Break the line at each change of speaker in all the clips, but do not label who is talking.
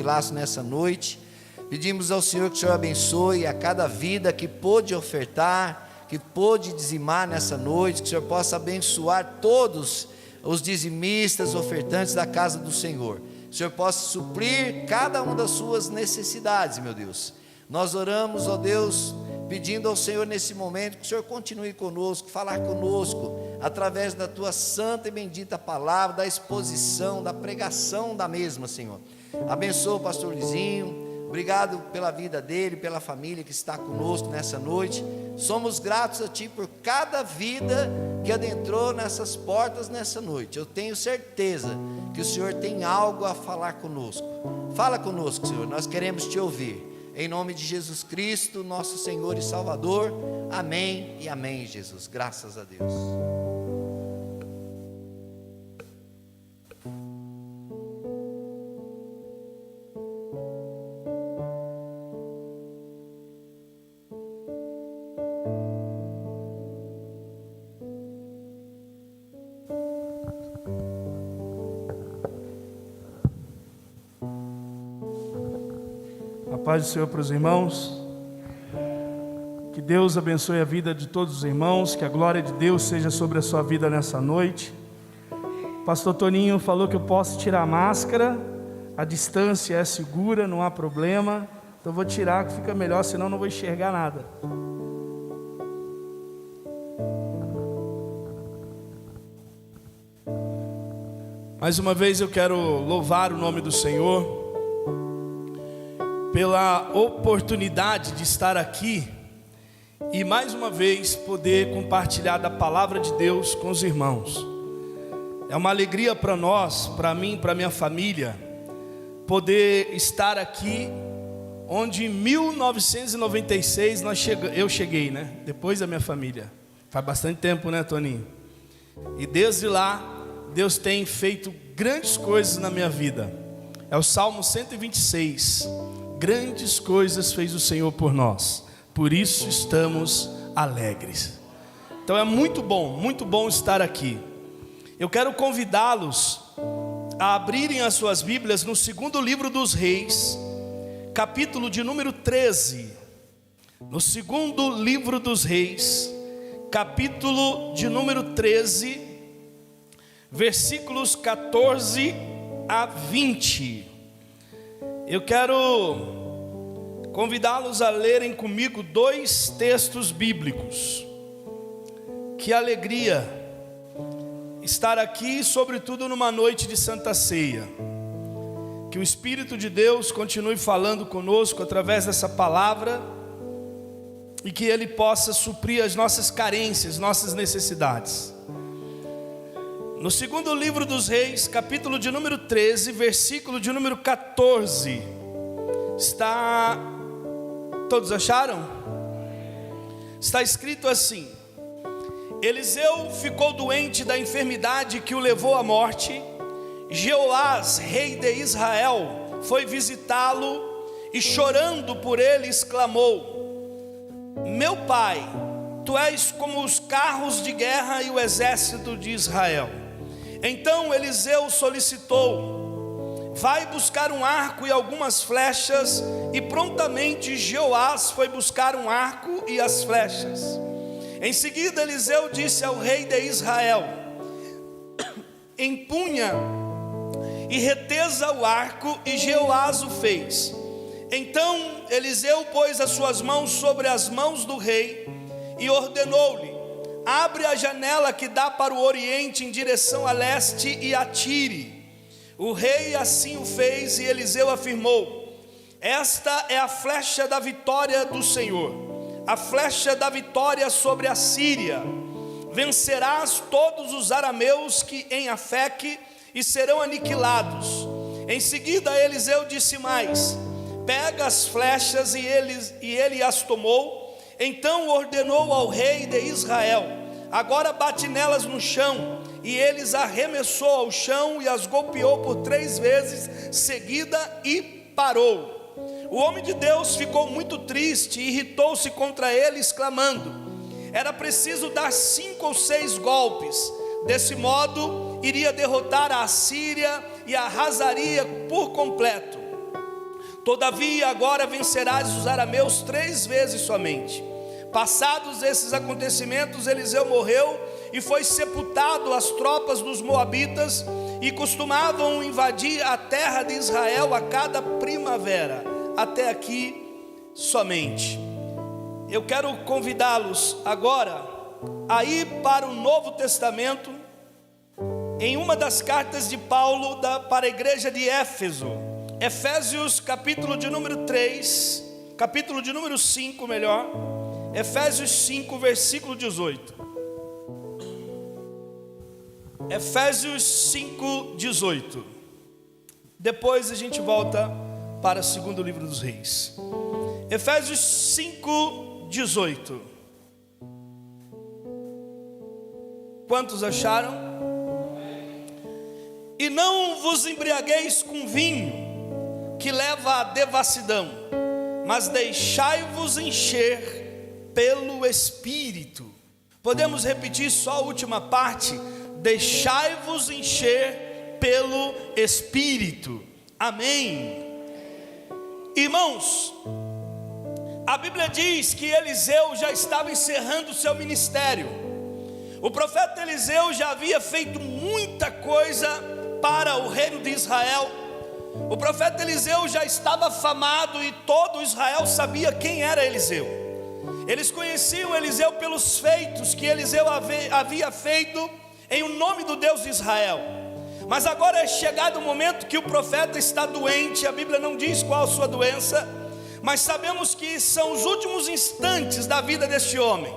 Vilaço nessa noite. Pedimos ao Senhor que o Senhor abençoe a cada vida que pôde ofertar, que pôde dizimar nessa noite, que o Senhor possa abençoar todos os dizimistas, ofertantes da casa do Senhor. Que o Senhor possa suprir cada uma das suas necessidades, meu Deus. Nós oramos, ó Deus, pedindo ao Senhor nesse momento que o Senhor continue conosco, falar conosco, através da Tua santa e bendita palavra, da exposição, da pregação da mesma, Senhor. Abençoa o pastor Luizinho, obrigado pela vida dele, pela família que está conosco nessa noite. Somos gratos a Ti por cada vida que adentrou nessas portas nessa noite. Eu tenho certeza que o Senhor tem algo a falar conosco. Fala conosco, Senhor, nós queremos Te ouvir. Em nome de Jesus Cristo, nosso Senhor e Salvador. Amém e amém, Jesus. Graças a Deus.
Paz do Senhor para os irmãos. Que Deus abençoe a vida de todos os irmãos, que a glória de Deus seja sobre a sua vida nessa noite. Pastor Toninho falou que eu posso tirar a máscara, a distância é segura, não há problema. Então eu vou tirar que fica melhor, senão não vou enxergar nada. Mais uma vez eu quero louvar o nome do Senhor pela oportunidade de estar aqui e mais uma vez poder compartilhar da palavra de Deus com os irmãos. É uma alegria para nós, para mim, para minha família, poder estar aqui onde em 1996 eu cheguei, né? Depois da minha família. Faz bastante tempo, né, Toninho? E desde lá Deus tem feito grandes coisas na minha vida. É o Salmo 126. Grandes coisas fez o Senhor por nós, por isso estamos alegres. Então é muito bom estar aqui. Eu quero convidá-los a abrirem as suas Bíblias no segundo livro dos Reis, capítulo de número 13. No segundo livro dos Reis, capítulo de número 13, versículos 14 a 20. Eu quero convidá-los a lerem comigo dois textos bíblicos. Que alegria estar aqui, sobretudo numa noite de Santa Ceia. Que o Espírito de Deus continue falando conosco através dessa palavra e que Ele possa suprir as nossas carências, nossas necessidades. No segundo livro dos Reis, capítulo de número 13, versículo de número 14, está... Todos acharam? Está escrito assim: Eliseu ficou doente da enfermidade que o levou à morte. Jeoás, rei de Israel, foi visitá-lo e chorando por ele exclamou: Meu pai, tu és como os carros de guerra e o exército de Israel. Então Eliseu solicitou: Vai buscar um arco e algumas flechas. E prontamente Jeoás foi buscar um arco e as flechas. Em seguida Eliseu disse ao rei de Israel: Empunha e retesa o arco, e Jeoás o fez. Então Eliseu pôs as suas mãos sobre as mãos do rei e ordenou-lhe: Abre a janela que dá para o oriente em direção a leste e atire. O rei assim o fez, e Eliseu afirmou: Esta é a flecha da vitória do Senhor, a flecha da vitória sobre a Síria. Vencerás todos os arameus que em Afeque e serão aniquilados. Em seguida Eliseu disse mais: Pega as flechas, e ele as tomou. Então ordenou ao rei de Israel: Agora bate nelas no chão. E eles arremessou ao chão e as golpeou por 3 vezes seguida e parou. O homem de Deus ficou muito triste e irritou-se contra ele, exclamando: Era preciso dar 5 ou 6 golpes. Desse modo iria derrotar a Assíria e arrasaria por completo. Todavia agora vencerás os arameus 3 vezes somente. Passados esses acontecimentos, Eliseu morreu e foi sepultado. As tropas dos moabitas e costumavam invadir a terra de Israel a cada primavera. Até aqui somente. Eu quero convidá-los agora a ir para o Novo Testamento, em uma das cartas de Paulo para a igreja de Éfeso. Efésios capítulo de número 3, capítulo de número 5 melhor, Efésios 5 versículo 18. Efésios 5, 18. Depois a gente volta para o segundo livro dos Reis. Efésios 5, 18. Quantos acharam? E não vos embriagueis com vinho, que leva à devassidão, mas deixai-vos encher pelo Espírito. Podemos repetir só a última parte? Deixai-vos encher pelo Espírito. Amém. Irmãos, a Bíblia diz que Eliseu já estava encerrando o seu ministério. O profeta Eliseu já havia feito muita coisa para o reino de Israel. O profeta Eliseu já estava afamado e todo Israel sabia quem era Eliseu. Eles conheciam Eliseu pelos feitos que Eliseu havia feito em o nome do Deus de Israel. Mas agora é chegado o momento que o profeta está doente. A Bíblia não diz qual a sua doença, mas sabemos que são os últimos instantes da vida deste homem.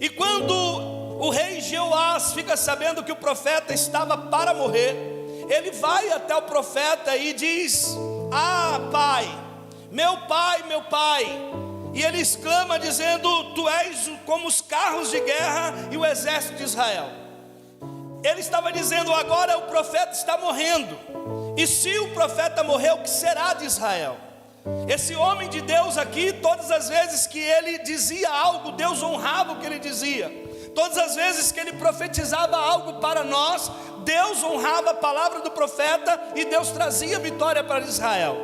E quando o rei Jeoás fica sabendo que o profeta estava para morrer, ele vai até o profeta e diz: ah, pai, meu pai, meu pai. E ele exclama dizendo: tu és como os carros de guerra e o exército de Israel. Ele estava dizendo: agora o profeta está morrendo, e se o profeta morrer, o que será de Israel? Esse homem de Deus aqui, todas as vezes que ele dizia algo, Deus honrava o que ele dizia. Todas as vezes que ele profetizava algo para nós, Deus honrava a palavra do profeta e Deus trazia vitória para Israel.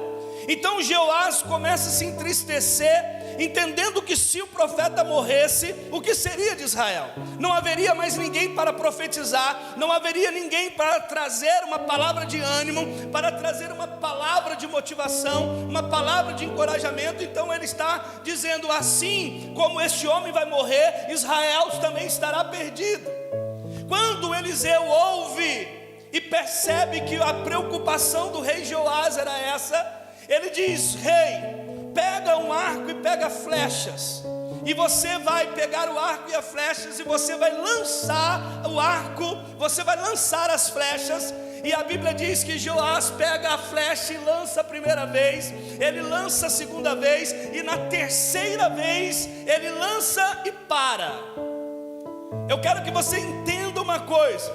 Então Jeoás começa a se entristecer, entendendo que se o profeta morresse, o que seria de Israel? Não haveria mais ninguém para profetizar, não haveria ninguém para trazer uma palavra de ânimo, para trazer uma palavra de motivação, uma palavra de encorajamento. Então ele está dizendo: assim como este homem vai morrer, Israel também estará perdido. Quando Eliseu ouve e percebe que a preocupação do rei Jeoás era essa, ele diz: rei, pega um arco e pega flechas, e você vai pegar o arco e as flechas, e você vai lançar o arco, você vai lançar as flechas. E a Bíblia diz que Jeoás pega a flecha e lança a primeira vez, ele lança a segunda vez, e na terceira vez ele lança e para. Eu quero que você entenda uma coisa: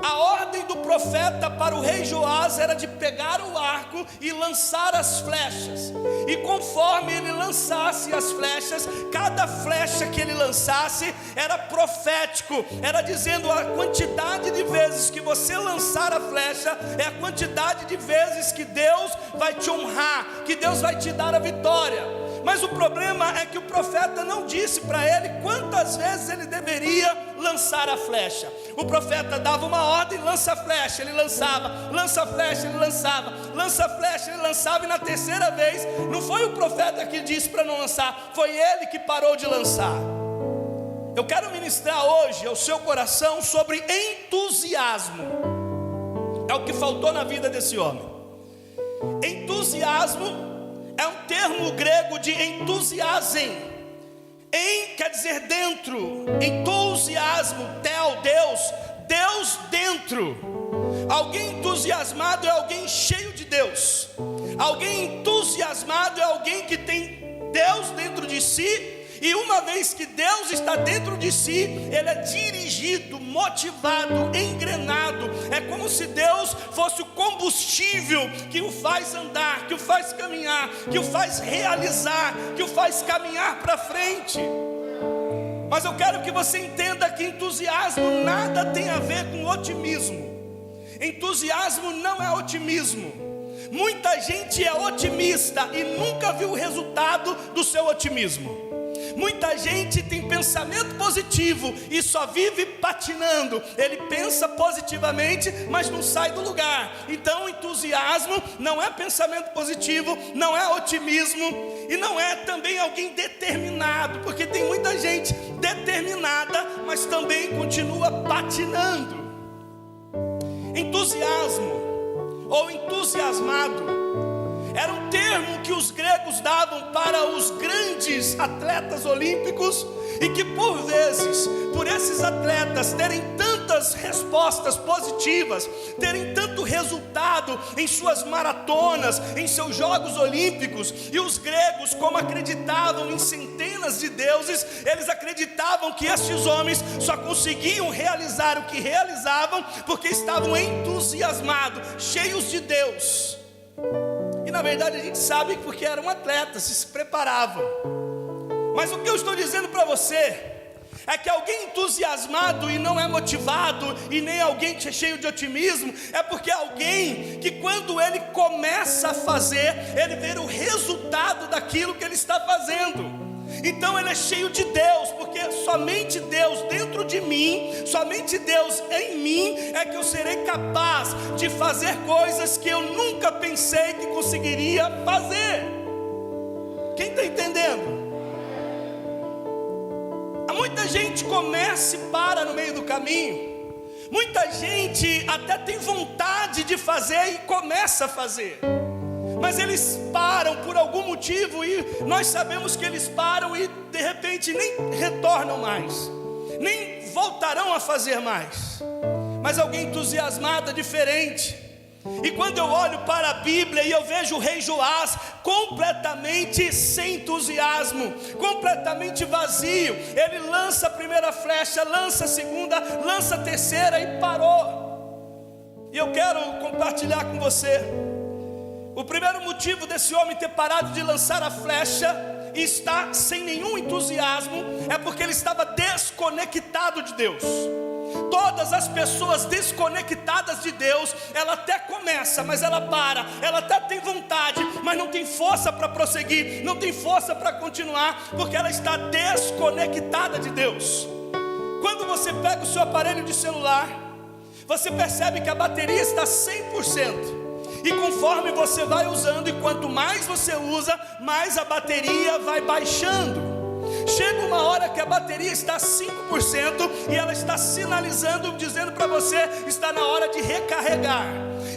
a ordem do profeta para o rei Joás era de pegar o arco e lançar as flechas. E conforme ele lançasse as flechas, cada flecha que ele lançasse era profético, era dizendo: a quantidade de vezes que você lançar a flecha é a quantidade de vezes que Deus vai te honrar, que Deus vai te dar a vitória. Mas o problema é que o profeta não disse para ele quantas vezes ele deveria lançar a flecha. O profeta dava uma ordem: lança a flecha, ele lançava, lança a flecha, ele lançava, lança a flecha, ele lançava, e na terceira vez, não foi o profeta que disse para não lançar, foi ele que parou de lançar. Eu quero ministrar hoje ao seu coração sobre entusiasmo. É o que faltou na vida desse homem. Entusiasmo é um termo grego de entusiasem. Quer dizer dentro. Entusiasmo, tel, Deus, Deus dentro. Alguém entusiasmado é alguém cheio de Deus. Alguém entusiasmado é alguém que tem Deus dentro de si. E uma vez que Deus está dentro de si, ele é dirigido, motivado, engrenado. É como se Deus fosse o combustível que o faz andar, que o faz caminhar, que o faz realizar, que o faz caminhar para frente. Mas eu quero que você entenda que entusiasmo nada tem a ver com otimismo. Entusiasmo não é otimismo. Muita gente é otimista e nunca viu o resultado do seu otimismo. Muita gente tem pensamento positivo e só vive patinando. Ele pensa positivamente, mas não sai do lugar. Então entusiasmo não é pensamento positivo, não é otimismo e não é também alguém determinado, porque tem muita gente determinada, mas também continua patinando. Entusiasmo ou entusiasmado era um termo que os gregos davam para os grandes atletas olímpicos, e que por vezes, por esses atletas terem tantas respostas positivas, terem tanto resultado em suas maratonas, em seus jogos olímpicos, e os gregos, como acreditavam em centenas de deuses, eles acreditavam que estes homens só conseguiam realizar o que realizavam porque estavam entusiasmados, cheios de Deus. E na verdade a gente sabe porque eram atletas, se preparavam. Mas o que eu estou dizendo para você é que alguém entusiasmado e não é motivado, e nem alguém que é cheio de otimismo, é porque é alguém que quando ele começa a fazer, ele vê o resultado daquilo que ele está fazendo. Então ele é cheio de Deus, porque somente Deus dentro de mim, somente Deus em mim, é que eu serei capaz de fazer coisas que eu nunca pensei que conseguiria fazer. Quem está entendendo? Há muita gente começa e para no meio do caminho. Muita gente até tem vontade de fazer e começa a fazer, mas eles param por algum motivo, e nós sabemos que eles param e de repente nem retornam mais, nem voltarão a fazer mais. Mas alguém entusiasmado é diferente. E quando eu olho para a Bíblia e eu vejo o rei Joás completamente sem entusiasmo, completamente vazio, ele lança a primeira flecha, lança a segunda, lança a terceira e parou. E eu quero compartilhar com você o primeiro motivo desse homem ter parado de lançar a flecha e estar sem nenhum entusiasmo, é porque ele estava desconectado de Deus. Todas as pessoas desconectadas de Deus, ela até começa, mas ela para. Ela até tem vontade, mas não tem força para prosseguir, não tem força para continuar, porque ela está desconectada de Deus. Quando você pega o seu aparelho de celular, você percebe que a bateria está 100%. E conforme você vai usando, e quanto mais você usa, mais a bateria vai baixando. Chega uma hora que a bateria está 5% e ela está sinalizando, dizendo para você, está na hora de recarregar.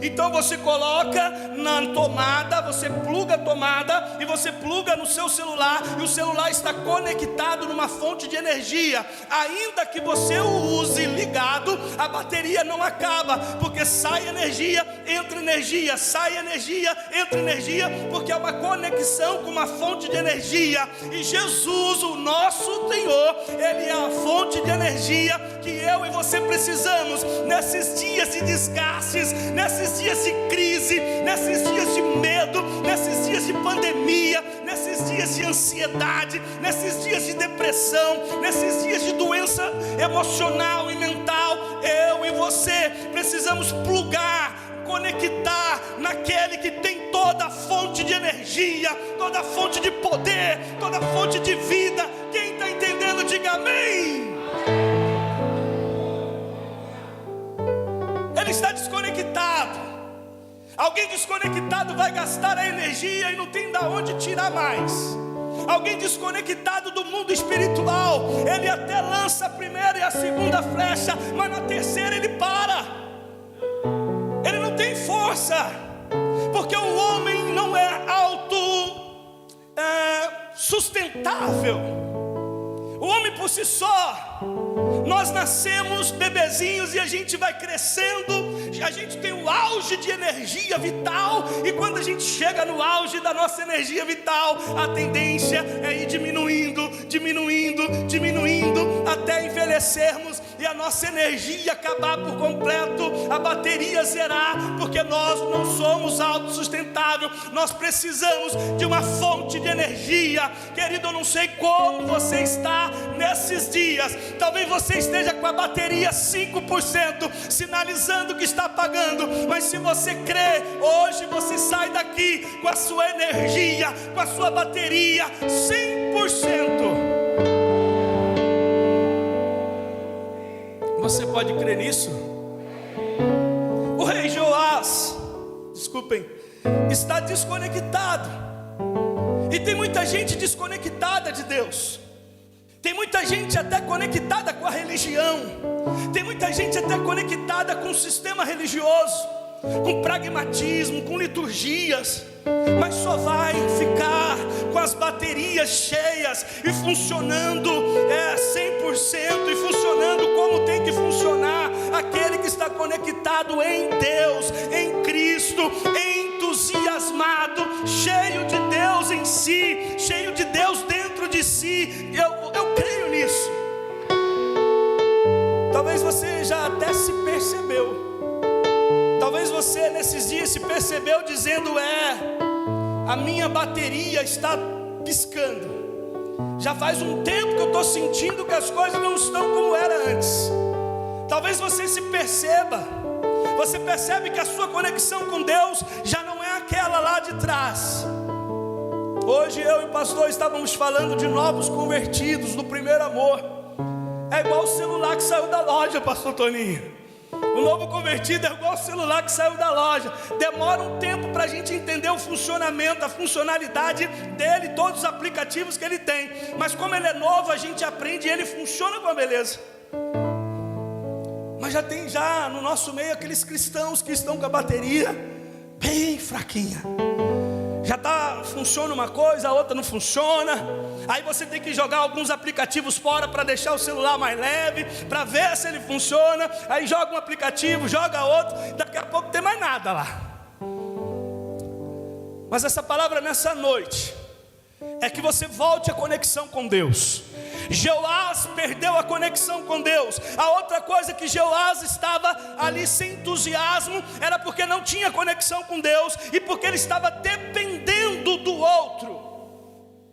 Então você coloca na tomada, você pluga a tomada e você pluga no seu celular, e o celular está conectado numa fonte de energia. Ainda que você o use ligado, a bateria não acaba, porque sai energia, entra energia, sai energia, entra energia, porque é uma conexão com uma fonte de energia. E Jesus, o nosso Senhor, Ele é a fonte de energia que eu e você precisamos nesses dias de desgastes, nesses dias de crise, nesses dias de medo, nesses dias de pandemia, nesses dias de ansiedade, nesses dias de depressão, nesses dias de doença emocional e mental. Eu e você precisamos plugar, conectar naquele que tem toda a fonte de energia, toda a fonte de poder, toda a fonte de vida. Quem está entendendo, diga amém. Ele está desconectado. Alguém desconectado vai gastar a energia e não tem de onde tirar mais. Alguém desconectado do mundo espiritual, ele até lança a primeira e a segunda flecha, mas na terceira ele para. Ele não tem força, porque o homem não é sustentável. O homem por si só, nós nascemos bebezinhos e a gente vai crescendo, a gente tem o auge de energia vital, e quando a gente chega no auge da nossa energia vital, a tendência é ir diminuindo, até envelhecermos e a nossa energia acabar por completo, a bateria zerar, porque nós não somos autossustentáveis, nós precisamos de uma fonte de energia. Querido, eu não sei como você está nesses dias, talvez você esteja com a bateria 5%, sinalizando que está apagando, mas se você crê, hoje você sai daqui com a sua energia, com a sua bateria 100%. Você pode crer nisso? O rei Joás, está desconectado. E tem muita gente desconectada de Deus. Tem muita gente até conectada com a religião. Tem muita gente até conectada com o sistema religioso, com pragmatismo, com liturgias, mas só vai ficar com as baterias cheias e funcionando 100% e funcionando como tem que funcionar aquele que está conectado em Deus, em Cristo, entusiasmado, cheio de Deus em si, cheio de Deus dentro de si. Eu creio nisso. Talvez você já até se percebeu. Talvez você nesses dias se percebeu dizendo: a minha bateria está piscando. Já faz um tempo que eu estou sentindo que as coisas não estão como era antes. Talvez você se perceba. Você percebe que a sua conexão com Deus já não é aquela lá de trás. Hoje eu e o pastor estávamos falando de novos convertidos, do primeiro amor. É igual o celular que saiu da loja, pastor Toninho. O novo convertido é igual o celular que saiu da loja. Demora um tempo para a gente entender o funcionamento, a funcionalidade dele, todos os aplicativos que ele tem. Mas como ele é novo, a gente aprende e ele funciona com a beleza. Mas já tem no nosso meio aqueles cristãos que estão com a bateria bem fraquinha. Funciona uma coisa, a outra não funciona. Aí você tem que jogar alguns aplicativos fora para deixar o celular mais leve, para ver se ele funciona. Aí joga um aplicativo, joga outro, daqui a pouco não tem mais nada lá. Mas essa palavra nessa noite é que você volte a conexão com Deus. Jeoás perdeu a conexão com Deus. A outra coisa que Jeoás estava ali sem entusiasmo era porque não tinha conexão com Deus e porque ele estava dependendo do outro.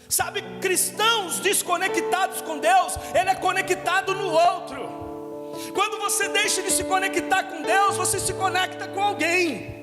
Sabe, cristãos desconectados com Deus, ele é conectado no outro. Quando você deixa de se conectar com Deus, você se conecta com alguém.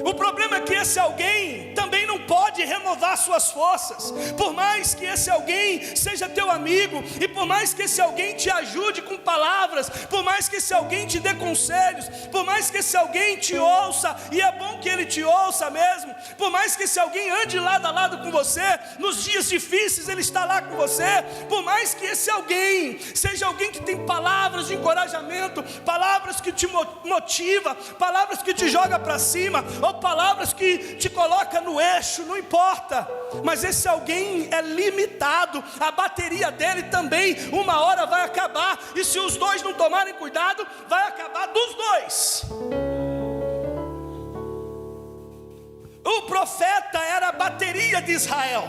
O problema é que esse alguém também não pode renovar suas forças. Por mais que esse alguém seja teu amigo, e por mais que esse alguém te ajude com palavras, por mais que esse alguém te dê conselhos, por mais que esse alguém te ouça, e é bom que ele te ouça mesmo, por mais que esse alguém ande lado a lado com você, nos dias difíceis ele está lá com você, por mais que esse alguém seja alguém que tem palavras de encorajamento, palavras que te motiva, palavras que te joga para cima, ou palavras que te coloca no eixo, não importa, mas esse alguém é limitado, a bateria dele também uma hora vai acabar, e se os dois não tomarem cuidado, vai acabar dos dois. O profeta era a bateria de Israel.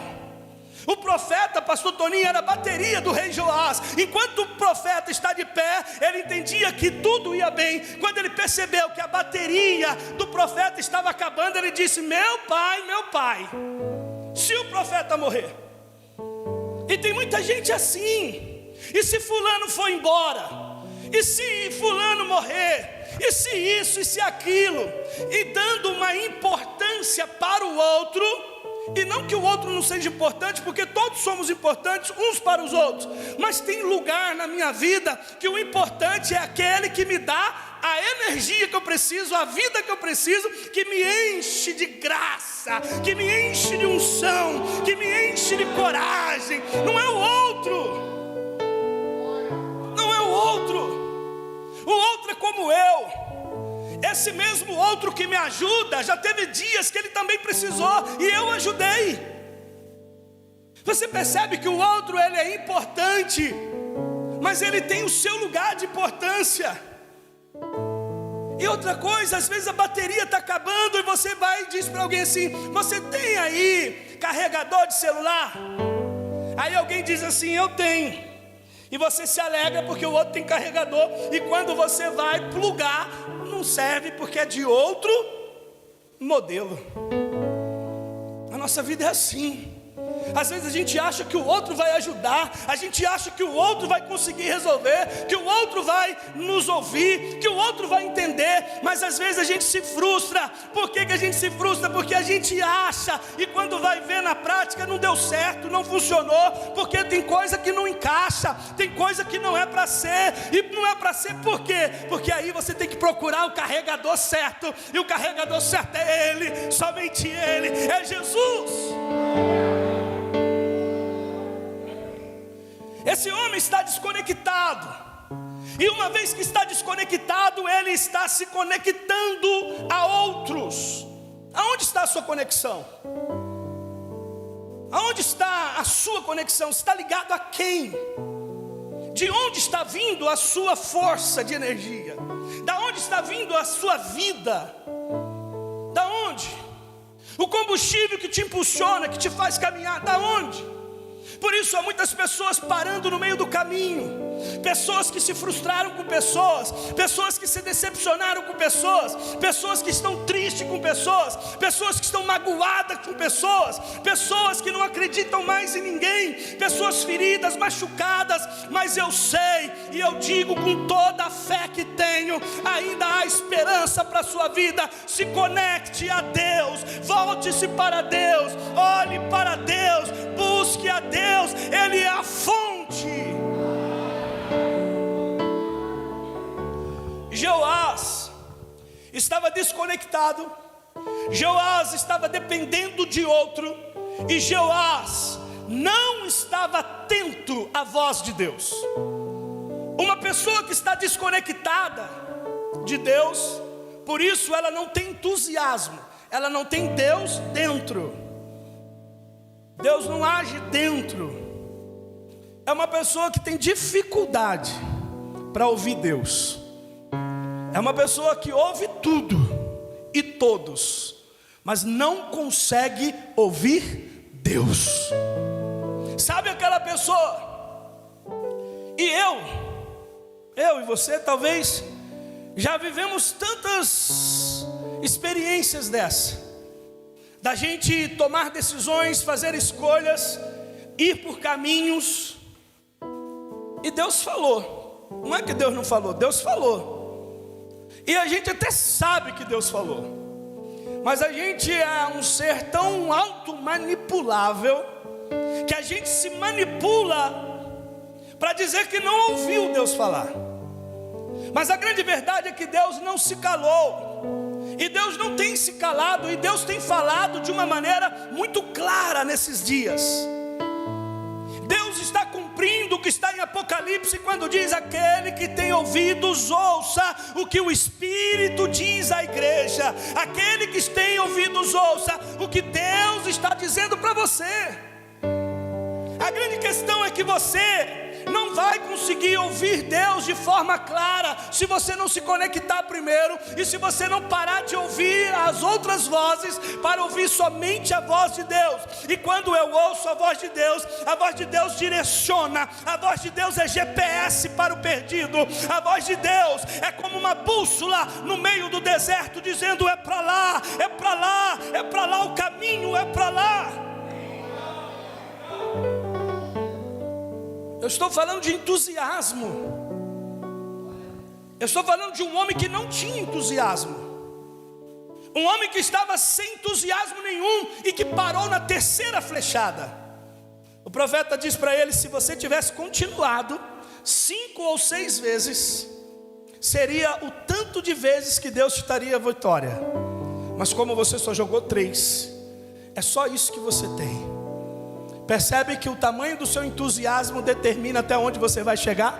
O profeta, pastor Toninho, era a bateria do rei Joás. Enquanto o profeta está de pé, ele entendia que tudo ia bem. Quando ele percebeu que a bateria do profeta estava acabando, ele disse: meu pai, se o profeta morrer. E tem muita gente assim. E se fulano for embora? E se fulano morrer? E se isso, e se aquilo? E dando uma importância para o outro. E não que o outro não seja importante, porque todos somos importantes uns para os outros, mas tem lugar na minha vida que o importante é aquele que me dá a energia que eu preciso, a vida que eu preciso, que me enche de graça, que me enche de unção, que me enche de coragem. Não é o outro, não é o outro. O outro é como eu. Esse mesmo outro que me ajuda, já teve dias que ele também precisou e eu ajudei. Você percebe que o outro, ele é importante, mas ele tem o seu lugar de importância. E outra coisa, às vezes a bateria está acabando e você vai e diz para alguém assim: você tem aí carregador de celular? Aí alguém diz assim: eu tenho. E você se alegra porque o outro tem carregador. E quando você vai plugar, não serve porque é de outro modelo. A nossa vida é assim. Às vezes a gente acha que o outro vai ajudar, a gente acha que o outro vai conseguir resolver, que o outro vai nos ouvir, que o outro vai entender, mas às vezes a gente se frustra. Por que a gente se frustra? Porque a gente acha, e quando vai ver na prática não deu certo, não funcionou, porque tem coisa que não encaixa, tem coisa que não é para ser, e não é para ser por quê? Porque aí você tem que procurar o carregador certo, e o carregador certo é Ele, somente Ele, é Jesus. Esse homem está desconectado, e uma vez que está desconectado, ele está se conectando a outros. Aonde está a sua conexão? Aonde está a sua conexão? Está ligado a quem? De onde está vindo a sua força de energia? Da onde está vindo a sua vida? Da onde? O combustível que te impulsiona, que te faz caminhar, da onde? Por isso há muitas pessoas parando no meio do caminho, pessoas que se frustraram com pessoas, pessoas que se decepcionaram com pessoas, pessoas que estão tristes com pessoas, pessoas que estão magoadas com pessoas, pessoas que não acreditam mais em ninguém, pessoas feridas, machucadas. Mas eu sei e eu digo com toda a fé que tenho, ainda há esperança para a sua vida. Se conecte a Deus, volte-se para Deus, olhe para Deus, busque a Deus, Ele é a fonte. Jeoás estava desconectado, Jeoás estava dependendo de outro, e Jeoás não estava atento à voz de Deus. Uma pessoa que está desconectada de Deus, por isso ela não tem entusiasmo, ela não tem Deus dentro. Deus não age dentro. É uma pessoa que tem dificuldade para ouvir Deus. É uma pessoa que ouve tudo e todos, mas não consegue ouvir Deus. Sabe aquela pessoa? E eu e você talvez já vivemos tantas experiências dessa, da gente tomar decisões, fazer escolhas, ir por caminhos, e Deus falou. Não é que Deus não falou, Deus falou. E a gente até sabe que Deus falou, mas a gente é um ser tão automanipulável, que a gente se manipula para dizer que não ouviu Deus falar. Mas a grande verdade é que Deus não se calou, e Deus não tem se calado, e Deus tem falado de uma maneira muito clara nesses dias. Deus está cumprindo o que está em Apocalipse, quando diz: aquele que tem ouvidos, ouça o que o Espírito diz à igreja. Aquele que tem ouvidos, ouça o que Deus está dizendo para você. A grande questão é que você não vai conseguir ouvir Deus de forma clara se você não se conectar primeiro, e se você não parar de ouvir as outras vozes para ouvir somente a voz de Deus. E quando eu ouço a voz de Deus direciona, a voz de Deus é GPS para o perdido, a voz de Deus é como uma bússola no meio do deserto, dizendo: é para lá, é para lá, é para lá o caminho, é para lá. Eu estou falando de entusiasmo. Eu estou falando de um homem que não tinha entusiasmo. Um homem que estava sem entusiasmo nenhum e que parou na terceira flechada. O profeta diz para ele: se você tivesse continuado 5 ou 6 vezes, seria o tanto de vezes que Deus te daria a vitória. Mas como você só jogou 3, é só isso que você tem. Percebe que o tamanho do seu entusiasmo determina até onde você vai chegar?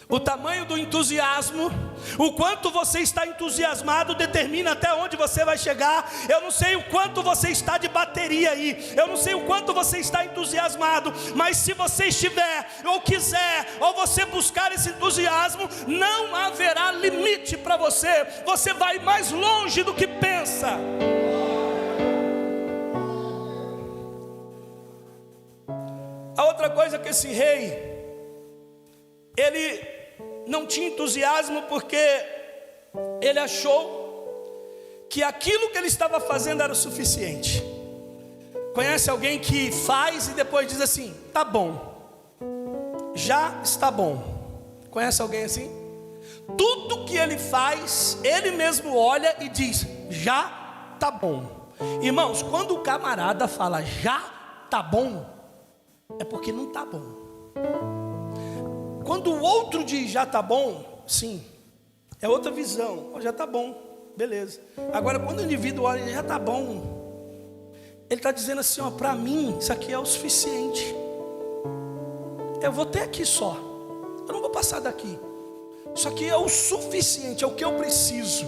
O tamanho do entusiasmo, o quanto você está entusiasmado, determina até onde você vai chegar. Eu não sei o quanto você está de bateria aí, eu não sei o quanto você está entusiasmado, mas se você estiver, ou quiser, ou você buscar esse entusiasmo, não haverá limite para você. Você vai mais longe do que pensa. A outra coisa que esse rei ele não tinha entusiasmo porque ele achou que aquilo que ele estava fazendo era o suficiente. Conhece alguém que faz e depois diz assim: tá bom, já está bom? Conhece alguém assim? Tudo que ele faz, ele mesmo olha e diz: já está bom. Irmãos, quando o camarada fala já está bom, é porque não está bom. Quando o outro diz já está bom, sim, é outra visão. Já está bom, beleza. Agora quando o indivíduo olha já está bom, ele está dizendo assim: ó, para mim isso aqui é o suficiente. Eu vou ter aqui só, eu não vou passar daqui. Isso aqui é o suficiente, é o que eu preciso.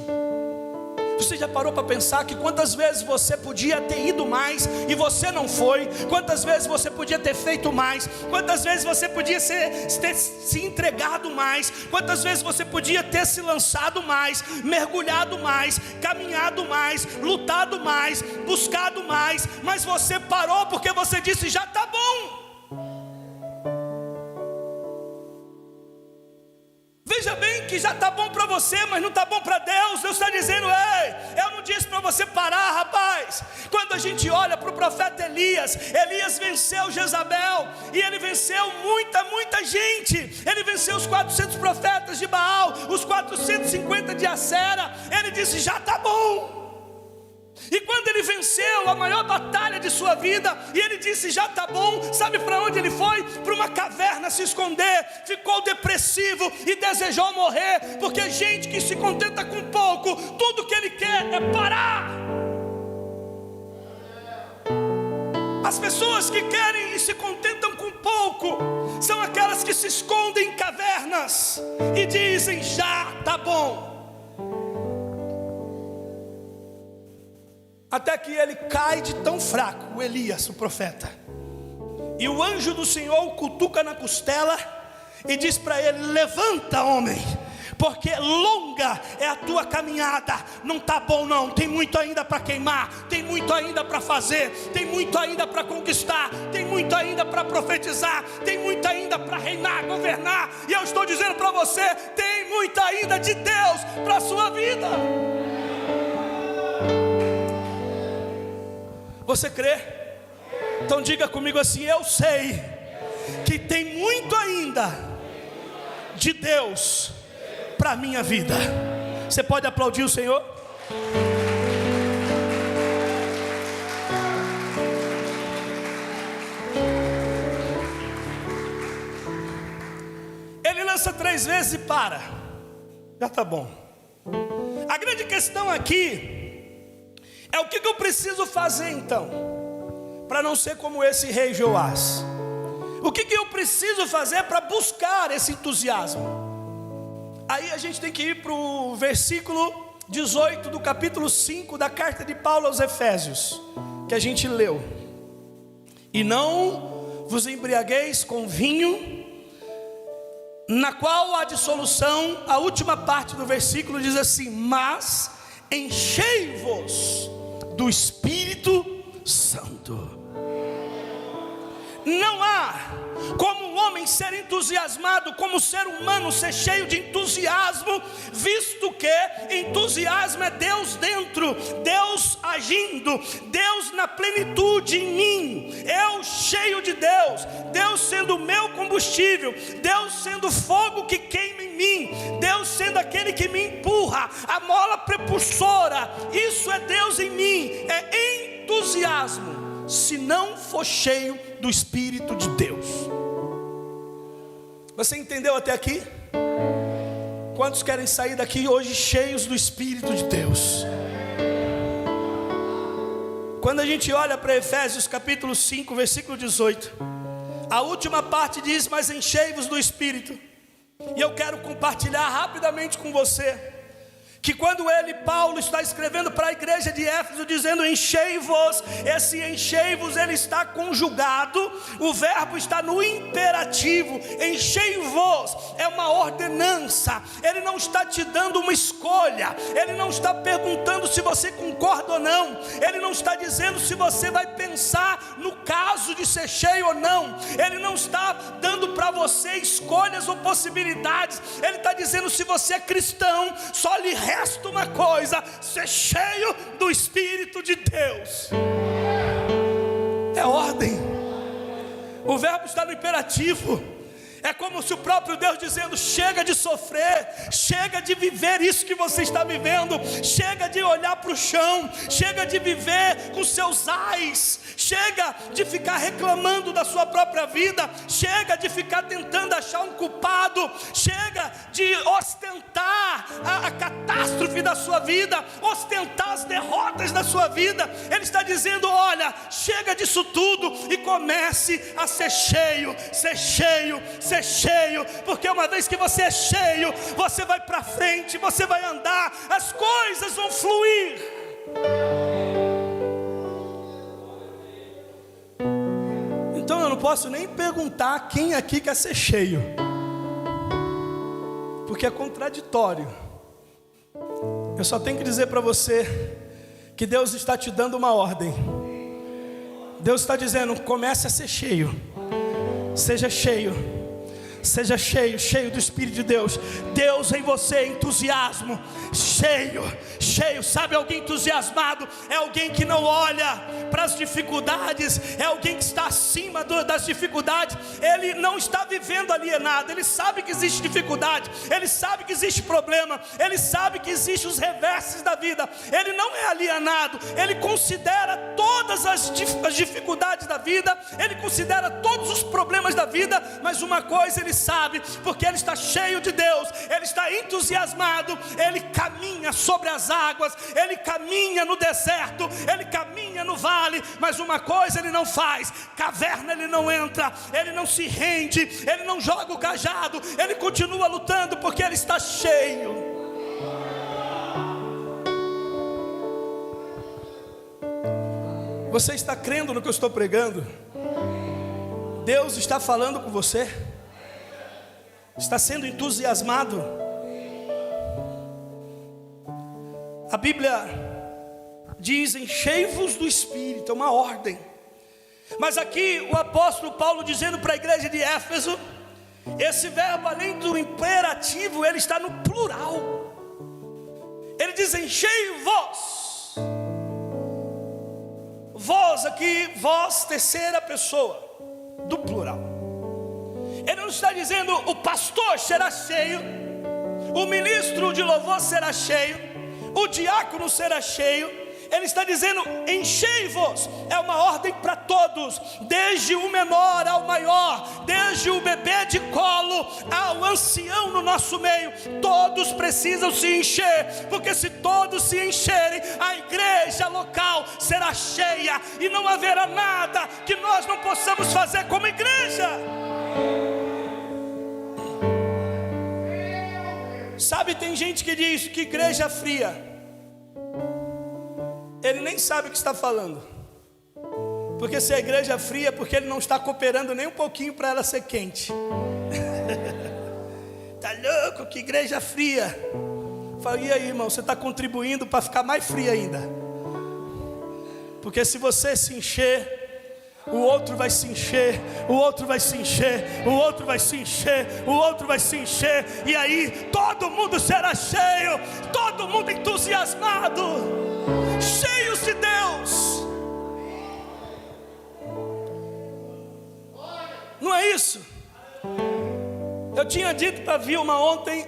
Você já parou para pensar que quantas vezes você podia ter ido mais e você não foi? Quantas vezes você podia ter feito mais? Quantas vezes você podia ter se entregado mais? Quantas vezes você podia ter se lançado mais, mergulhado mais, caminhado mais, lutado mais, buscado mais? Mas você parou porque você disse: já está bom. Veja bem que já está bom para você, mas não está bom para Deus. Deus está dizendo: ei, eu não disse para você parar, rapaz. Quando a gente olha para o profeta Elias, Elias venceu Jezabel, e ele venceu muita gente. Ele venceu os 400 profetas de Baal, os 450 de Acera. Ele disse: já está bom. E quando ele venceu a maior batalha de sua vida, e ele disse: já está bom, sabe para onde ele foi? Para uma caverna se esconder. Ficou depressivo e desejou morrer, porque gente que se contenta com pouco, tudo que ele quer é parar. As pessoas que querem e se contentam com pouco são aquelas que se escondem em cavernas e dizem: já está bom. Até que ele cai de tão fraco, o Elias, o profeta. E o anjo do Senhor o cutuca na costela e diz para ele: levanta, homem, porque longa é a tua caminhada. Não está bom não, tem muito ainda para queimar, tem muito ainda para fazer, tem muito ainda para conquistar, tem muito ainda para profetizar, tem muito ainda para reinar, governar. E eu estou dizendo para você: tem muito ainda de Deus para a sua vida. Você crê? Então diga comigo assim: eu sei que tem muito ainda de Deus para a minha vida. Você pode aplaudir o Senhor? Ele lança 3 vezes e para. Já está bom. A grande questão aqui é: o que eu preciso fazer então, para não ser como esse rei Joás? O que eu preciso fazer para buscar esse entusiasmo? Aí a gente tem que ir para o versículo 18 do capítulo 5 da carta de Paulo aos Efésios, que a gente leu. E não vos embriagueis com vinho, na qual há dissolução. A última parte do versículo diz assim: mas enchei-vos do Espírito Santo. Não há como um homem ser entusiasmado, como ser humano ser cheio de entusiasmo, visto que entusiasmo é Deus dentro, Deus agindo, Deus na plenitude em mim, eu cheio de Deus, Deus sendo o meu combustível, Deus sendo o fogo que queima em mim, Deus sendo aquele que me empurra, a mola propulsora. Isso é Deus em mim, é entusiasmo, se não for cheio do Espírito de Deus. Você entendeu até aqui? Quantos querem sair daqui hoje cheios do Espírito de Deus? Quando a gente olha para Efésios capítulo 5, versículo 18, a última parte diz: mas enchei-vos do Espírito. E eu quero compartilhar rapidamente com você que quando Paulo está escrevendo para a igreja de Éfeso, dizendo enchei-vos, esse enchei-vos, ele está conjugado, o verbo está no imperativo, enchei-vos, é uma ordenança, ele não está te dando uma escolha, ele não está perguntando se você concorda ou não, ele não está dizendo se você vai pensar no caso de ser cheio ou não, ele não está dando para você escolhas ou possibilidades, ele está dizendo se você é cristão, só lhe resta uma coisa: ser cheio do Espírito de Deus. É ordem. O verbo está no imperativo. É como se o próprio Deus dizendo: chega de sofrer, chega de viver isso que você está vivendo, chega de olhar para o chão, chega de viver com seus ais, chega de ficar reclamando da sua própria vida, chega de ficar tentando achar um culpado, chega de ostentar a catástrofe da sua vida, ostentar as derrotas da sua vida. Ele está dizendo: olha, chega disso tudo e comece a ser cheio, ser cheio, ser cheio, porque uma vez que você é cheio, você vai para frente, você vai andar, as coisas vão fluir. Então eu não posso nem perguntar quem aqui quer ser cheio, porque é contraditório. Eu só tenho que dizer para você que Deus está te dando uma ordem. Deus está dizendo: comece a ser cheio, seja cheio. Seja cheio, cheio do Espírito de Deus. Deus em você, entusiasmo. Cheio, cheio. Sabe, alguém entusiasmado é alguém que não olha para as dificuldades, é alguém que está acima das dificuldades. Ele não está vivendo alienado. Ele sabe que existe dificuldade, ele sabe que existe problema, ele sabe que existem os reversos da vida. Ele não é alienado, ele considera todas as dificuldades da vida, ele considera todos os problemas da vida, mas uma coisa ele sabe, porque ele está cheio de Deus, ele está entusiasmado, ele caminha sobre as águas, ele caminha no deserto, ele caminha no vale, mas uma coisa ele não faz: caverna ele não entra, ele não se rende, ele não joga o cajado, ele continua lutando, porque ele está cheio. Você está crendo no que eu estou pregando? Deus está falando com você? Está sendo entusiasmado? A Bíblia diz: enchei-vos do Espírito, é uma ordem. Mas aqui o apóstolo Paulo dizendo para a igreja de Éfeso, esse verbo, além do imperativo, ele está no plural. Ele diz: enchei-vos. Vós aqui, vós, terceira pessoa do plural. Ele não está dizendo o pastor será cheio, o ministro de louvor será cheio, o diácono será cheio. Ele está dizendo: enchei-vos. É uma ordem para todos, desde o menor ao maior, desde o bebê de colo ao ancião no nosso meio. Todos precisam se encher, porque se todos se encherem, a igreja local será cheia, e não haverá nada que nós não possamos fazer como igreja. Sabe, tem gente que diz que igreja fria. Ele nem sabe o que está falando. Porque se a igreja é fria, é porque ele não está cooperando nem um pouquinho para ela ser quente. Tá louco, que igreja fria. Fala: e aí, irmão, você está contribuindo para ficar mais fria ainda. Porque se você se encher, o outro vai se encher, o outro vai se encher, o outro vai se encher, o outro vai se encher, e aí todo mundo será cheio, todo mundo entusiasmado, cheios de Deus. Não é isso? Eu tinha dito para Vilma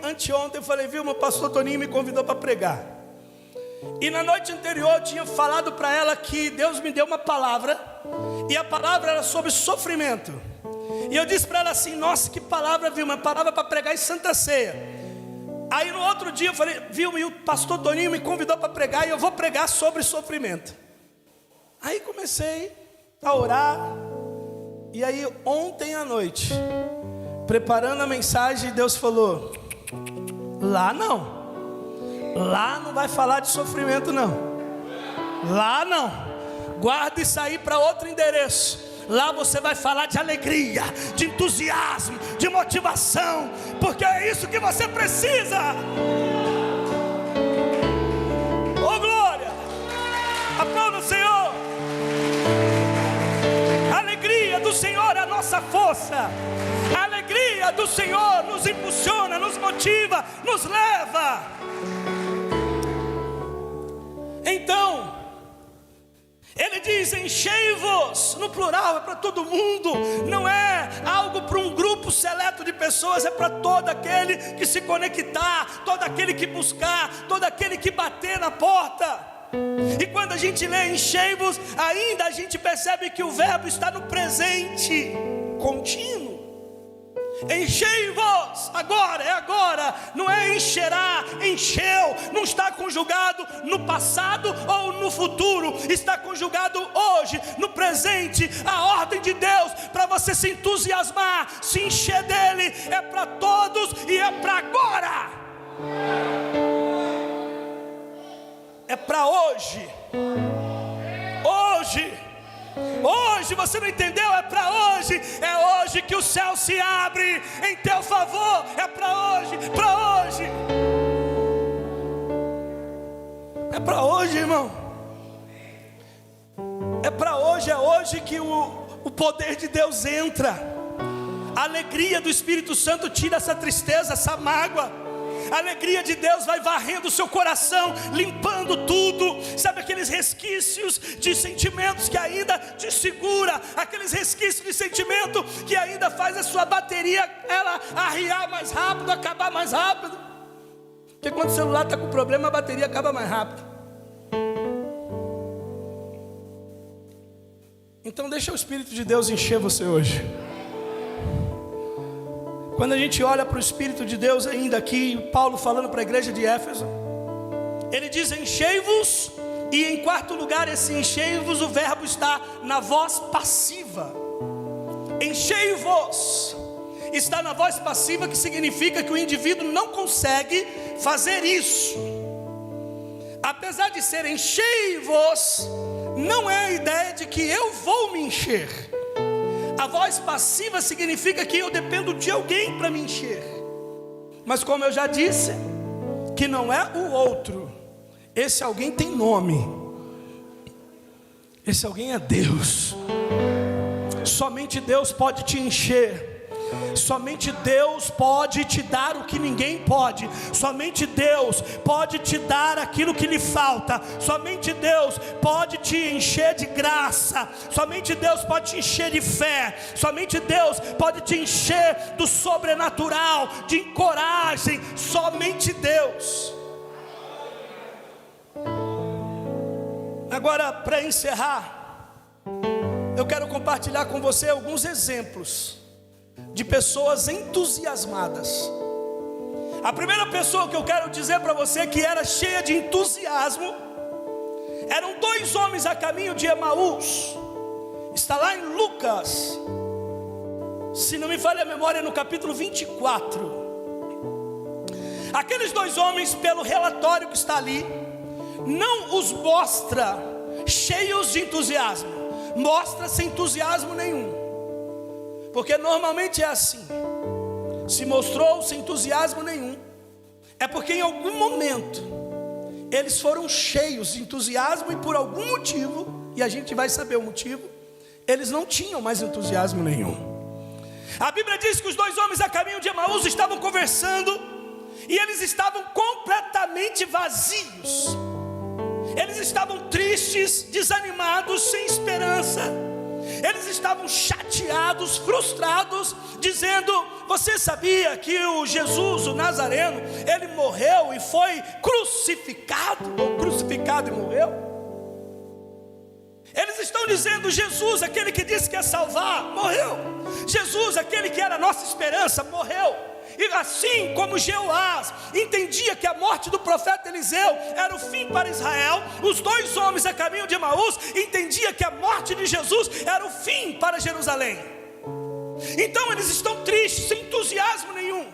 anteontem, eu falei: Vilma, o pastor Toninho me convidou para pregar. E na noite anterior eu tinha falado para ela que Deus me deu uma palavra, e a palavra era sobre sofrimento. E eu disse para ela assim: nossa, que palavra, Vilma, uma palavra para pregar em Santa Ceia. Aí no outro dia eu falei: Vilma, e o pastor Toninho me convidou para pregar, e eu vou pregar sobre sofrimento. Aí comecei a orar. E aí ontem à noite, preparando a mensagem, Deus falou: lá não, Lá não vai falar de sofrimento não. Lá não. Guarda isso aí para outro endereço. Lá você vai falar de alegria, de entusiasmo, de motivação, porque é isso que você precisa. Oh glória! Aplauda o Senhor. A alegria do Senhor é a nossa força. A alegria do Senhor nos impulsiona, nos motiva, nos leva. Então, ele diz: enchei-vos, no plural, é para todo mundo, não é algo para um grupo seleto de pessoas, é para todo aquele que se conectar, todo aquele que buscar, todo aquele que bater na porta. E quando a gente lê enchei-vos, ainda a gente percebe que o verbo está no presente contínuo. Enchei-vos, agora, é agora, não é encherá, encheu, não está conjugado no passado ou no futuro, está conjugado hoje, no presente. A ordem de Deus para você se entusiasmar, se encher dele, é para todos e é para agora, é para hoje. Hoje você não entendeu? É para hoje. É hoje que o céu se abre em teu favor. É para hoje, para hoje. É para hoje, irmão. É para hoje, é hoje que o poder de Deus entra. A alegria do Espírito Santo tira essa tristeza, essa mágoa. A alegria de Deus vai varrendo o seu coração, limpando tudo. Sabe aqueles resquícios de sentimentos que ainda te segura, aqueles resquícios de sentimento que ainda faz a sua bateria ela arriar mais rápido, acabar mais rápido. Porque quando o celular está com problema, a bateria acaba mais rápido. Então deixa o Espírito de Deus encher você hoje. Quando a gente olha para o Espírito de Deus ainda aqui, Paulo falando para a igreja de Éfeso, ele diz enchei-vos, e em quarto lugar esse enchei-vos, o verbo está na voz passiva. Enchei-vos está na voz passiva, que significa que o indivíduo não consegue fazer isso. Apesar de ser enchei-vos, não é a ideia de que eu vou me encher. A voz passiva significa que eu dependo de alguém para me encher. Mas como eu já disse, que não é o outro. Esse alguém tem nome. Esse alguém é Deus. Somente Deus pode te encher. Somente Deus pode te dar o que ninguém pode. Somente Deus pode te dar aquilo que lhe falta. Somente Deus pode te encher de graça. Somente Deus pode te encher de fé. Somente Deus pode te encher do sobrenatural, de coragem. Somente Deus. Agora, para encerrar, eu quero compartilhar com você alguns exemplos de pessoas entusiasmadas. A primeira pessoa que eu quero dizer para você que era cheia de entusiasmo, eram dois homens a caminho de Emaús. Está lá em Lucas, se não me falha a memória, no capítulo 24. Aqueles dois homens, pelo relatório que está ali, não os mostra cheios de entusiasmo, mostra sem entusiasmo nenhum. Porque normalmente é assim. Se mostrou sem entusiasmo nenhum, é porque em algum momento eles foram cheios de entusiasmo, e por algum motivo, e a gente vai saber o motivo, eles não tinham mais entusiasmo nenhum. A Bíblia diz que os dois homens a caminho de Emaús estavam conversando, e eles estavam completamente vazios. Eles estavam tristes, desanimados, sem esperança. Eles estavam chateados, frustrados, dizendo: você sabia que o Jesus, o Nazareno, ele morreu e foi crucificado, ou crucificado e morreu? Eles estão dizendo: Jesus, aquele que disse que ia salvar, morreu. Jesus, aquele que era a nossa esperança, morreu. E assim como Jeoás entendia que a morte do profeta Eliseu era o fim para Israel, os dois homens a caminho de Emaús entendiam que a morte de Jesus era o fim para Jerusalém. Então eles estão tristes, sem entusiasmo nenhum.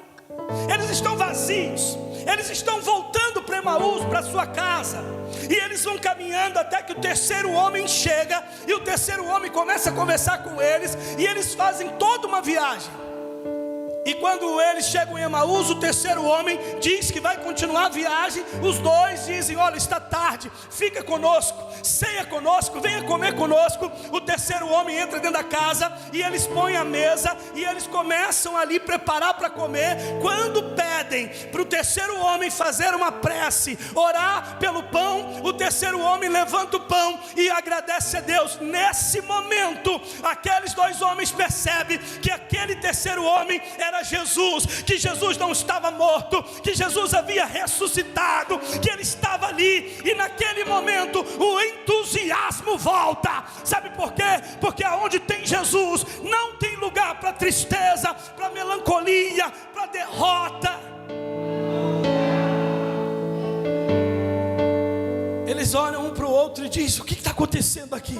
Eles estão vazios. Eles estão voltando para Emaús, para sua casa, e eles vão caminhando até que o terceiro homem chega, e o terceiro homem começa a conversar com eles, e eles fazem toda uma viagem. E quando eles chegam em Emaús, o terceiro homem diz que vai continuar a viagem. Os dois dizem: olha, está tarde, fica conosco, ceia conosco, venha comer conosco. O terceiro homem entra dentro da casa e eles põem a mesa e eles começam ali preparar para comer. Quando pedem para o terceiro homem fazer uma prece, orar pelo pão, o terceiro homem levanta o pão e agradece a Deus. Nesse momento, aqueles dois homens percebem que aquele terceiro homem era Jesus, que Jesus não estava morto, que Jesus havia ressuscitado, que ele estava ali, e naquele momento o entusiasmo volta. Sabe por quê? Porque aonde tem Jesus não tem lugar para tristeza, para melancolia, para derrota. Eles olham um para o outro e dizem: o que está acontecendo aqui?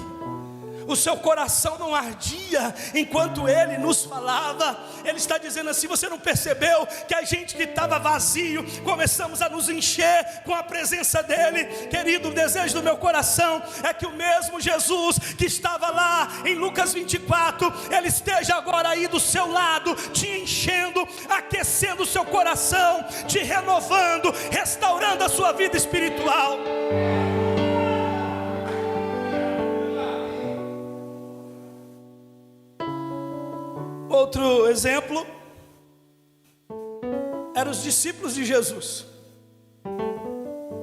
O seu coração não ardia enquanto ele nos falava. Ele está dizendo assim: você não percebeu que a gente que estava vazio, começamos a nos encher com a presença dele? Querido, o desejo do meu coração é que o mesmo Jesus que estava lá em Lucas 24, ele esteja agora aí do seu lado, te enchendo, aquecendo o seu coração, te renovando, restaurando a sua vida espiritual. Outro exemplo eram os discípulos de Jesus.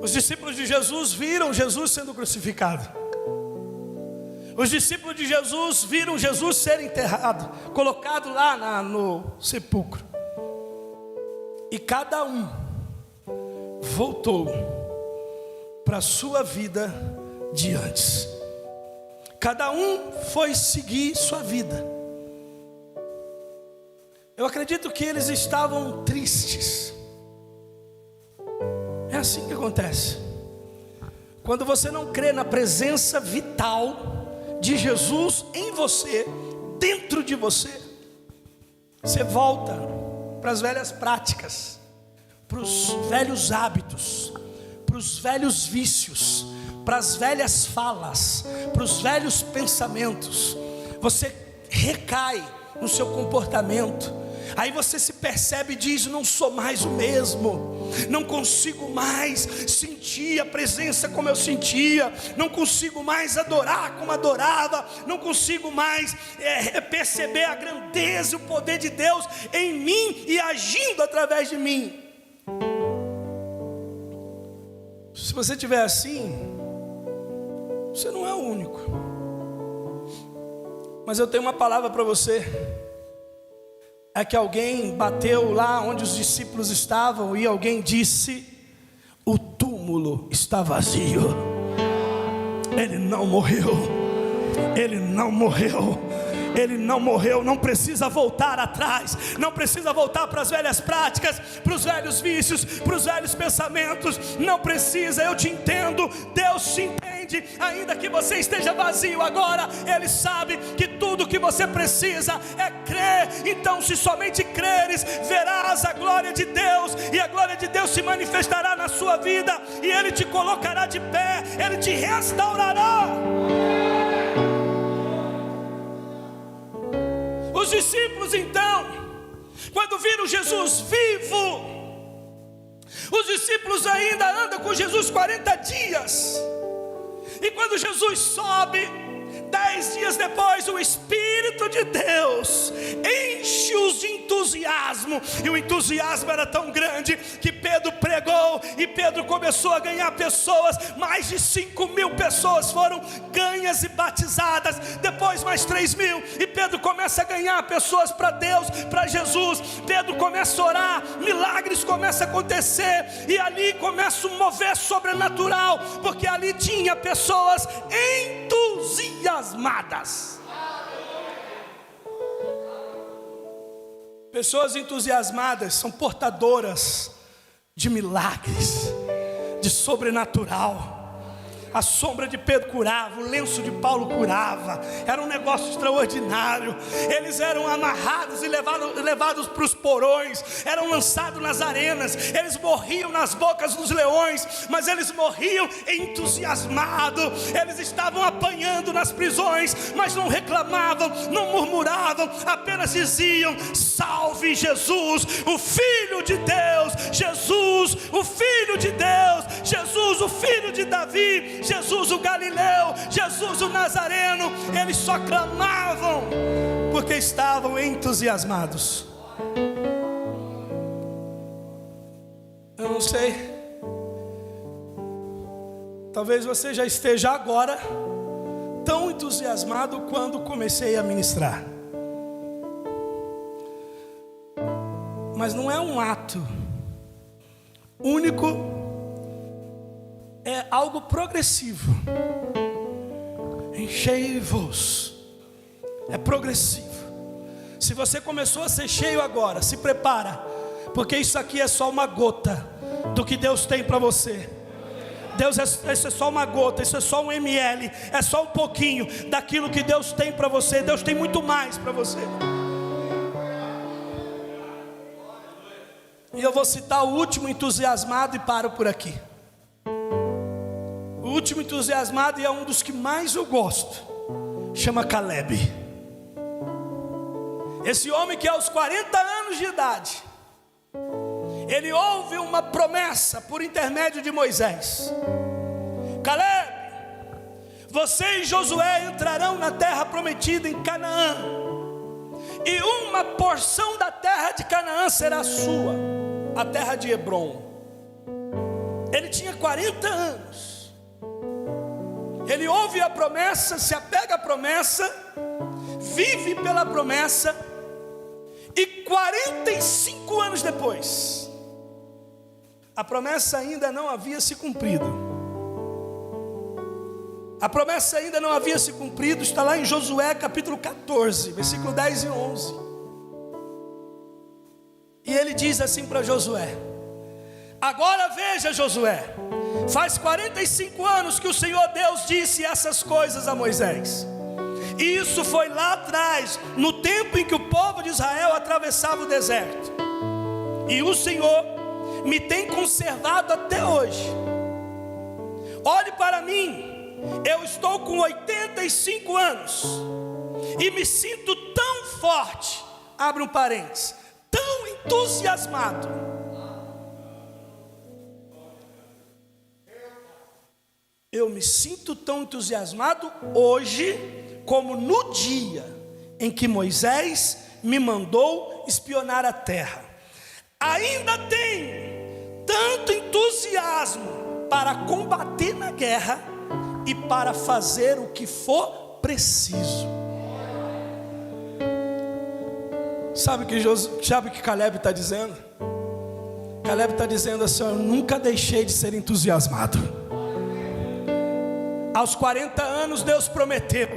Os discípulos de Jesus viram Jesus sendo crucificado. Os discípulos de Jesus viram Jesus ser enterrado, colocado lá no sepulcro. E cada um voltou para a sua vida de antes. Cada um foi seguir sua vida. Eu acredito que eles estavam tristes. É assim que acontece. Quando você não crê na presença vital de Jesus em você, dentro de você, você volta para as velhas práticas, para os velhos hábitos, para os velhos vícios, para as velhas falas, para os velhos pensamentos. Você recai no seu comportamento. Aí você se percebe e diz: não sou mais o mesmo, não consigo mais sentir a presença como eu sentia, não consigo mais adorar como adorava, não consigo mais perceber a grandeza e o poder de Deus em mim e agindo através de mim. Se você estiver assim, você não é o único. Mas eu tenho uma palavra para você. É que alguém bateu lá onde os discípulos estavam e alguém disse: o túmulo está vazio. Ele não morreu. Ele não morreu. Ele não morreu. Não precisa voltar atrás, não precisa voltar para as velhas práticas, para os velhos vícios, para os velhos pensamentos. Não precisa, eu te entendo. Deus te entende, ainda que você esteja vazio agora. Ele sabe que tudo que você precisa é crer. Então, se somente creres, verás a glória de Deus, e a glória de Deus se manifestará na sua vida, e Ele te colocará de pé, Ele te restaurará. Os discípulos então, quando viram Jesus vivo, os discípulos ainda andam com Jesus 40 dias, e quando Jesus sobe, 10 dias depois, o Espírito de Deus enche-os de entusiasmo, e o entusiasmo era tão grande que Pedro pregou, e Pedro começou a ganhar pessoas. Mais de 5.000 pessoas foram ganhas e batizadas, depois mais 3.000, e Pedro começa a ganhar pessoas para Deus, para Jesus. Pedro começa a orar, milagres começam a acontecer, e ali começa um mover sobrenatural, porque ali tinha pessoas entusiasmadas. Pessoas entusiasmadas são portadoras de milagres, de sobrenatural. A sombra de Pedro curava, o lenço de Paulo curava. Era um negócio extraordinário. Eles eram amarrados e levados para os porões, eram lançados nas arenas, eles morriam nas bocas dos leões, mas eles morriam entusiasmados. Eles estavam apanhando nas prisões, mas não reclamavam, não murmuravam, apenas diziam: salve Jesus, o Filho de Deus, Jesus, o Filho de Deus, Jesus, o Filho de Davi, Jesus o Galileu, Jesus o Nazareno. Eles só clamavam porque estavam entusiasmados. Eu não sei, talvez você já esteja agora tão entusiasmado quando comecei a ministrar, mas não é um ato único, é algo progressivo. Enchei-vos, é progressivo. Se você começou a ser cheio agora, se prepara, porque isso aqui é só uma gota do que Deus tem para você. Isso é só uma gota, isso é só um ml, é só um pouquinho daquilo que Deus tem para você. Deus tem muito mais para você. E eu vou citar o último entusiasmado e paro por aqui. O último entusiasmado, e é um dos que mais eu gosto, chama Caleb. Esse homem que aos 40 anos de idade, ele ouve uma promessa por intermédio de Moisés: Caleb, você e Josué entrarão na terra prometida em Canaã, e uma porção da terra de Canaã será sua, a terra de Hebrom. Ele tinha 40 anos. Ele ouve a promessa, se apega à promessa, vive pela promessa, e 45 anos depois, a promessa ainda não havia se cumprido. A promessa ainda não havia se cumprido. Está lá em Josué capítulo 14, versículo 10 e 11. E ele diz assim para Josué: agora veja, Josué, faz 45 anos que o Senhor Deus disse essas coisas a Moisés. E isso foi lá atrás, no tempo em que o povo de Israel atravessava o deserto. E o Senhor me tem conservado até hoje. Olhe para mim, eu estou com 85 anos e me sinto tão forte, abre um parênteses, tão entusiasmado. Eu me sinto tão entusiasmado hoje como no dia em que Moisés me mandou espionar a terra. Ainda tenho tanto entusiasmo para combater na guerra e para fazer o que for preciso. Sabe o que Caleb está dizendo? Caleb está dizendo assim: eu nunca deixei de ser entusiasmado. Aos 40 anos Deus prometeu.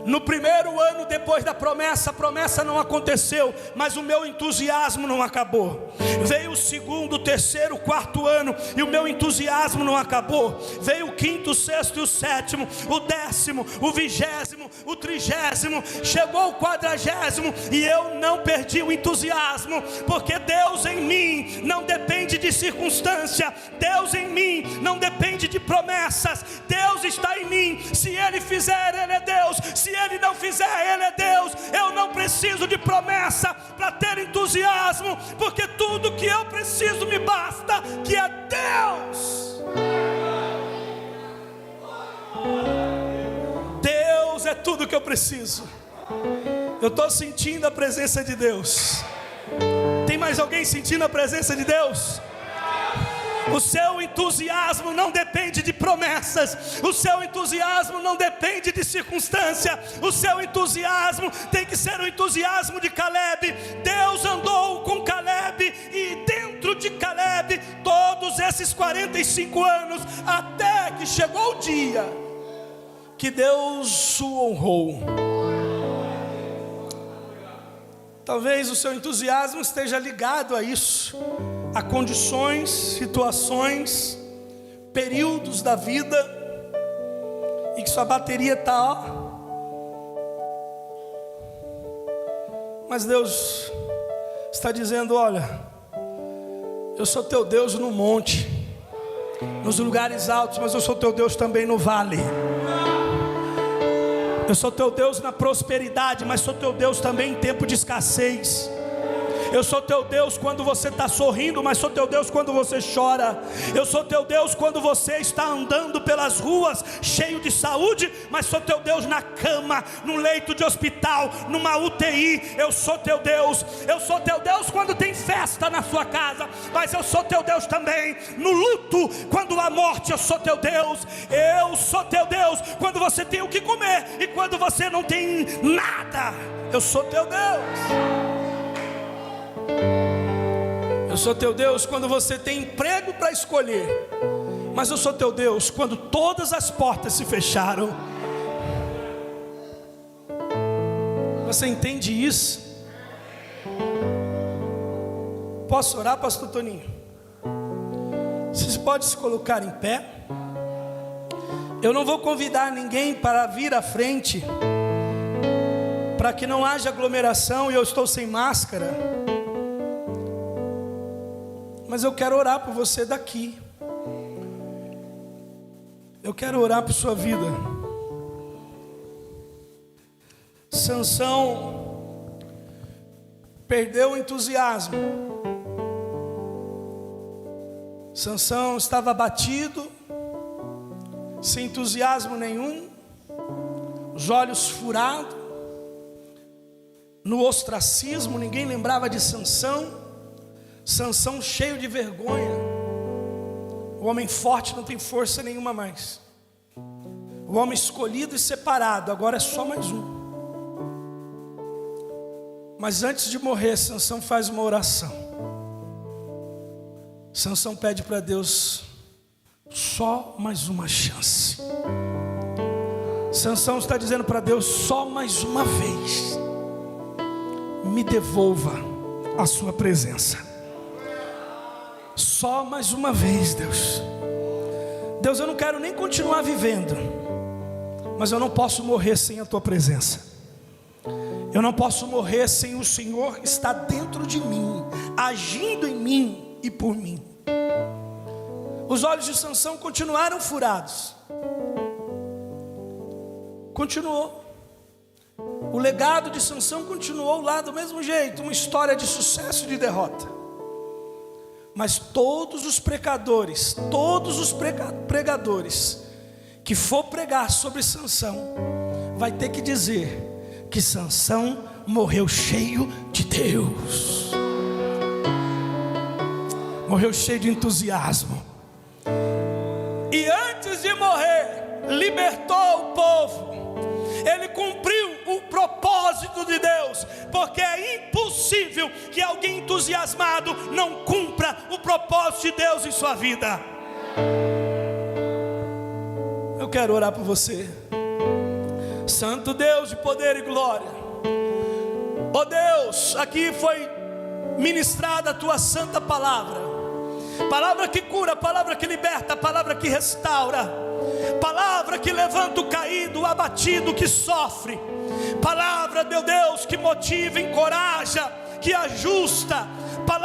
No primeiro ano depois da promessa, a promessa não aconteceu, mas o meu entusiasmo não acabou. Veio o segundo, o terceiro, o quarto ano, e o meu entusiasmo não acabou. Veio o quinto, o sexto e o sétimo, o 10º, o 20º, o 30º, chegou o 40º, e eu não perdi o entusiasmo, porque Deus em mim não depende de circunstância, Deus em mim não depende de promessas, Deus está em mim. Se Ele fizer, Ele é Deus. Se Ele não fizer, Ele é Deus. Eu não preciso de promessa para ter entusiasmo, porque tudo que eu preciso me basta, que é Deus. Deus é tudo que eu preciso. Eu estou sentindo a presença de Deus. Tem mais alguém sentindo a presença de Deus? O seu entusiasmo não depende de promessas, o seu entusiasmo não depende de circunstância, o seu entusiasmo tem que ser o entusiasmo de Caleb. Deus andou com Caleb, e dentro de Caleb, todos esses 45 anos, até que chegou o dia que Deus o honrou. Talvez o seu entusiasmo esteja ligado a isso, a condições, situações, períodos da vida em que sua bateria está, mas Deus está dizendo: olha, eu sou teu Deus no monte, nos lugares altos, mas eu sou teu Deus também no vale. Eu sou teu Deus na prosperidade, mas sou teu Deus também em tempo de escassez. Eu sou teu Deus quando você está sorrindo, mas sou teu Deus quando você chora. Eu sou teu Deus quando você está andando pelas ruas cheio de saúde, mas sou teu Deus na cama, num leito de hospital, numa UTI. Eu sou teu Deus. Eu sou teu Deus quando tem festa na sua casa, mas eu sou teu Deus também no luto, quando há morte. Eu sou teu Deus. Eu sou teu Deus quando você tem o que comer e quando você não tem nada. Eu sou teu Deus. Eu sou teu Deus quando você tem emprego para escolher, mas eu sou teu Deus quando todas as portas se fecharam. Você entende isso? Posso orar, pastor Toninho? Vocês podem se colocar em pé. Eu não vou convidar ninguém para vir à frente, para que não haja aglomeração, e eu estou sem máscara. Mas eu quero orar por você daqui. Eu quero orar por sua vida. Sansão perdeu o entusiasmo. Sansão estava abatido, sem entusiasmo nenhum, os olhos furados, no ostracismo, ninguém lembrava de Sansão. Sansão cheio de vergonha. O homem forte não tem força nenhuma mais. O homem escolhido e separado agora é só mais um. Mas antes de morrer, Sansão faz uma oração. Sansão pede para Deus só mais uma chance. Sansão está dizendo para Deus: só mais uma vez me devolva a sua presença. Só mais uma vez, Deus. Deus, eu não quero nem continuar vivendo, mas eu não posso morrer sem a tua presença. Eu não posso morrer sem o Senhor estar dentro de mim, agindo em mim e por mim. Os olhos de Sansão continuaram furados. Continuou. O legado de Sansão continuou lá do mesmo jeito, uma história de sucesso e de derrota. Mas todos os pregadores que for pregar sobre Sansão, vai ter que dizer que Sansão morreu cheio de Deus, morreu cheio de entusiasmo, e antes de morrer, libertou o povo. Ele cumpriu o propósito de Deus, porque é impossível que alguém entusiasmado não cumpra o propósito de Deus em sua vida. Eu quero orar por você. Santo Deus de poder e glória, ó Deus, aqui foi ministrada a tua santa palavra, palavra que cura, palavra que liberta, palavra que restaura, palavra que levanta o caído, o abatido, que sofre, palavra, meu Deus, que motiva, encoraja, que ajusta, palavra